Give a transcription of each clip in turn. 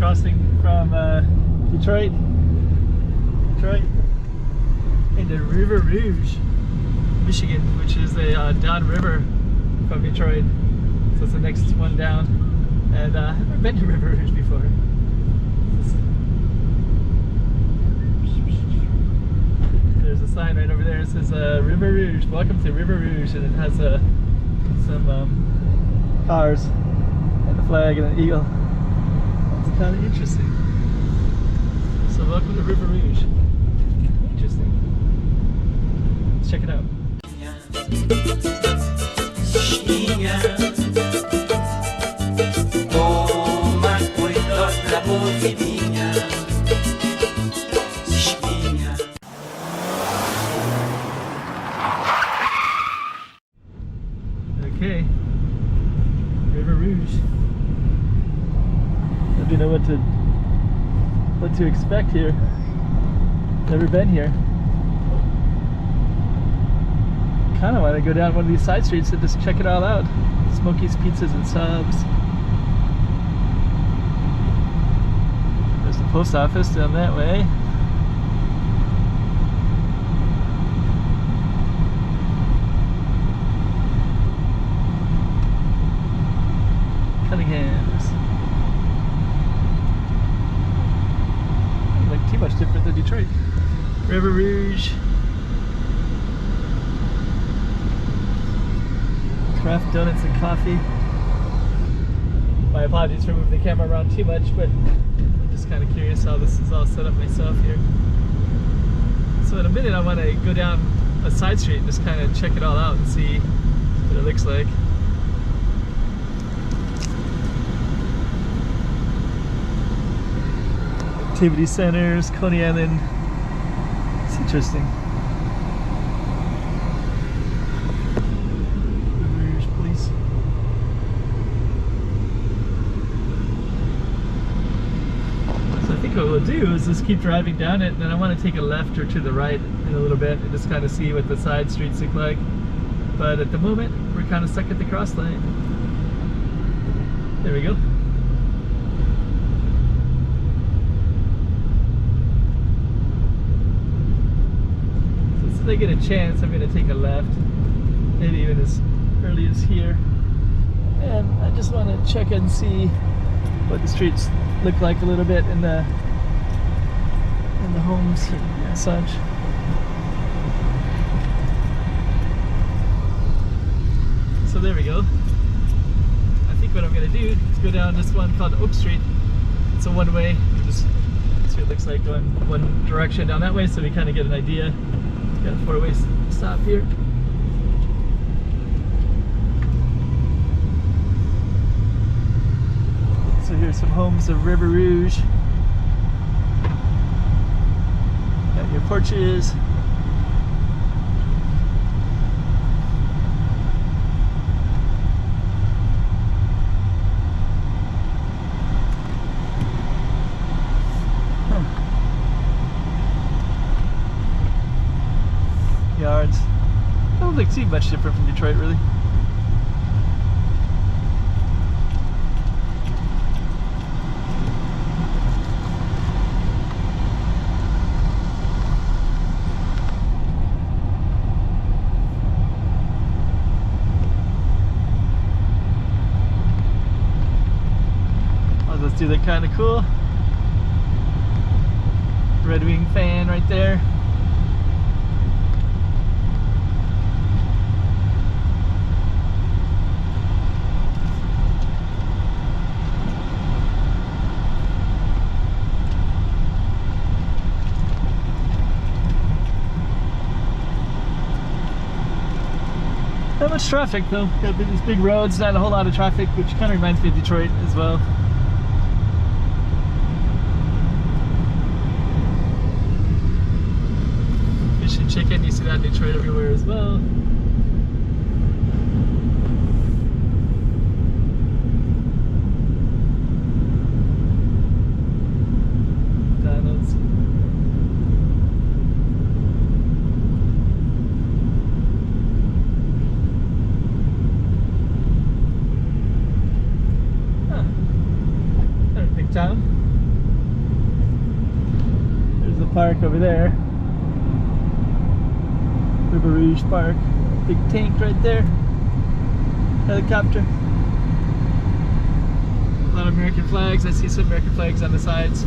crossing from Detroit into River Rouge, Michigan, which is the downriver from Detroit. So it's the next one down. And I've never been to River Rouge before. There's a sign right over there. It says River Rouge, welcome to River Rouge, and it has some cars and a flag and an eagle. It's kind of interesting. So welcome to River Rouge. Interesting. Let's check it out. Okay, River Rouge. Let me know what to expect here. Never been here. Kind of want to go down one of these side streets and just check it all out. Smokey's Pizzas and Subs. There's the post office down that way. Cunningham's. Doesn't look too much different than Detroit. River Rouge. Craft donuts and coffee. My apologies for moving the camera around too much, but I'm just kind of curious how this is all set up myself here. So in a minute I want to go down a side street and just kind of check it all out and see what it looks like. Activity centers, Coney Island. It's interesting. What we'll do is just keep driving down it, and then I want to take a left or to the right in a little bit and just kind of see what the side streets look like. But at the moment we're kind of stuck at the cross line. There we go. So as soon as I get a chance, I'm going to take a left, maybe even as early as here, and I just want to check and see what the streets look like a little bit in the homes and such. So there we go. I think what I'm going to do is go down this one called Oak Street. It's a one-way. Just see what it looks like going one direction down that way, so we kind of get an idea. Got a four-way stop here. So here's some homes of River Rouge. Got your porches. Yards. Don't look too much different from Detroit, really. Let's do that kind of cool Red Wing fan right there. Not much traffic though. Got these big roads, not a whole lot of traffic, which kind of reminds me of Detroit as well. Fish and chicken, you see that in Detroit everywhere as well. Town. park over there. River Rouge Park. Big tank right there. Helicopter. A lot of American flags. I see some American flags on the sides.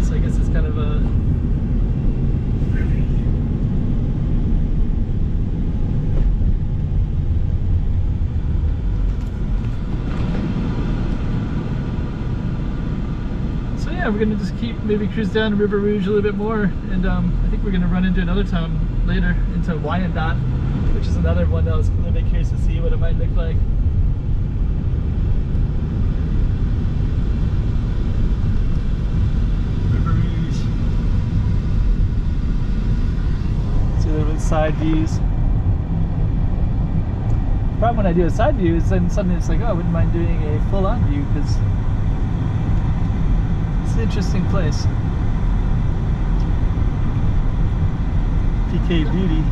So I guess it's kind of a... So yeah, we're gonna just keep maybe cruise down River Rouge a little bit more, and I think we're gonna run into another town later, into Wyandotte, which is another one that I was a little bit curious to see what it might look like. River Rouge. See a little bit of side views. The problem when I do a side view is then suddenly it's like, oh, I wouldn't mind doing a full-on view because it's an interesting place. PK Beauty.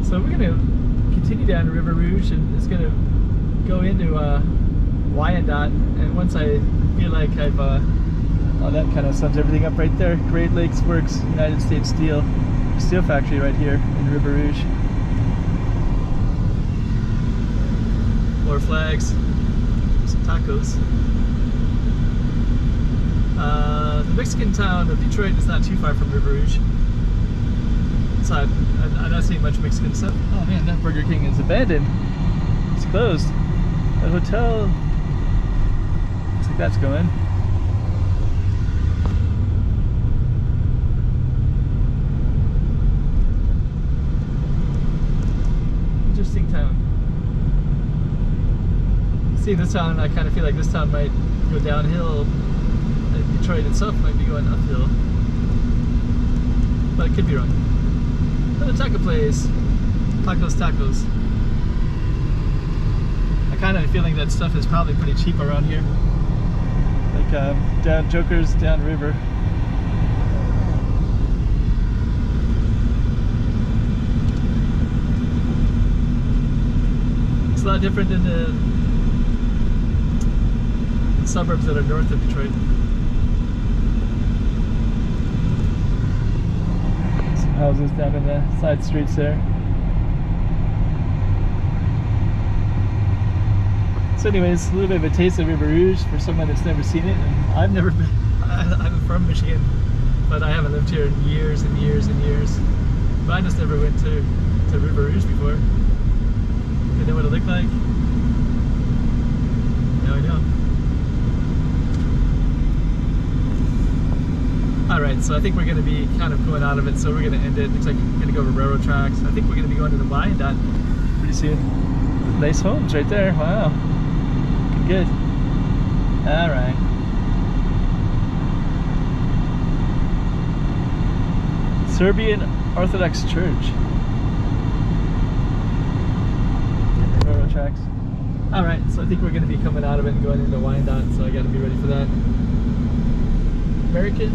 So we're going to continue down to River Rouge, and it's going to go into Wyandotte, and once I feel like I've oh, that kind of sums everything up right there. Great Lakes Works, United States Steel factory right here in River Rouge. More flags, some tacos. The Mexican town of Detroit is not too far from River Rouge. So I'm not seeing much Mexican stuff. Oh man, that Burger King is abandoned. It's closed. The hotel looks like that's going. Interesting town. See this town, I kind of feel like this town might go downhill, and Detroit itself might be going uphill, but it could be wrong. Another taco place, tacos. I kind of have a feeling that stuff is probably pretty cheap around here, like down Joker's Downriver. It's a lot different than the suburbs that are north of Detroit. Some houses down in the side streets there. So anyways, a little bit of a taste of River Rouge for someone that's never seen it. And I've never been, I'm from Michigan, but I haven't lived here in years and years and years. But I just never went to River Rouge before. Didn't know what it looked like. Now I know. Alright, so I think we're going to be kind of going out of it, so we're going to end it. Looks like we're going to go over railroad tracks. I think we're going to be going to the Wyandotte pretty soon. Nice homes right there. Wow. Good. Alright. Serbian Orthodox Church. Railroad tracks. Alright, so I think we're going to be coming out of it and going into Wyandotte, so I got to be ready for that. American